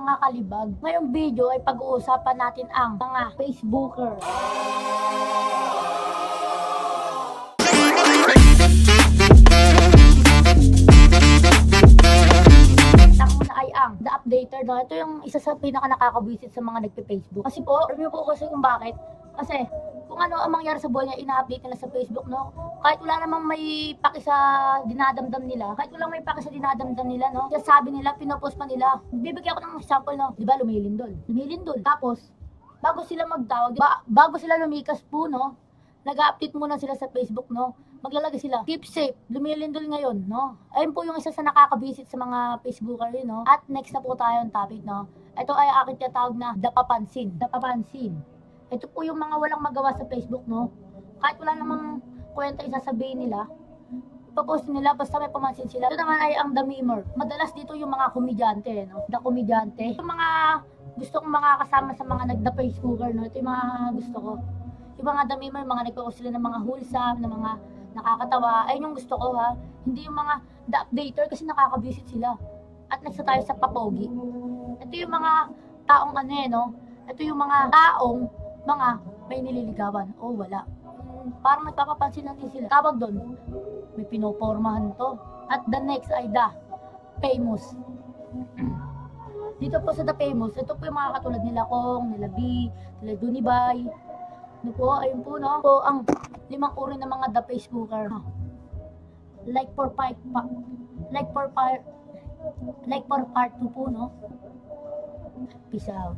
mga kalibag. Ngayong video ay pag-uusapan natin ang mga Facebooker. The Updater, no? Ito yung isa sa pinaka nakaka-visit sa mga nagpe-Facebook. Kasi po, review po kasi kung bakit. Kasi kung ano ang mangyari sa buhay niya, ina-update nila sa Facebook, no? Kahit wala namang may paki sa dinadamdam nila, no? Kaya sabi nila, pinopost pa nila. Bibigyan ko ng example, no? Di ba, lumilindol. Tapos, bago sila magtawag, bago sila lumikas po, no? Nag-update muna sila sa Facebook, no? Maglalagay sila, keep safe, lumilindol ngayon, no? Ayun po yung isa sa nakaka-visit sa mga Facebooker yun, no? At next na po tayo ang topic, no? Ito ay aking tinatawag na dapapansin. Ito po yung mga walang magawa sa Facebook, no? Kahit wala namang kwenta isasabihin nila, ipapost nila basta may pamansin sila. Ito naman ay ang The Memer. Madalas dito yung mga komedyante, no? The komedyante. Yung mga gusto kong mga kasama sa mga nagda-Facebooker, no? Ito yung mga gusto ko. Yung mga The Memer, mga nagpo-post sila ng mga wholesome, ng mga nakakatawa. Ayun yung gusto ko, ha. Hindi yung mga The Updater kasi nakaka-visit sila. At next na tayo sa papogi. Ito yung mga taong ano eh, no? Ito yung mga taong mga may nililigawan o wala. Parang nagpapapansin lang din sila. Tawag doon, may pinopormahan to. At the next ay The Famous. Dito po sa The Famous, ito po yung mga katulad nila Kong, nila B, nila Dunibay. Ano po, ayun po, no? Po ang 5 uri ng mga The Facebooker. Like for part 2 po, no? Peace out.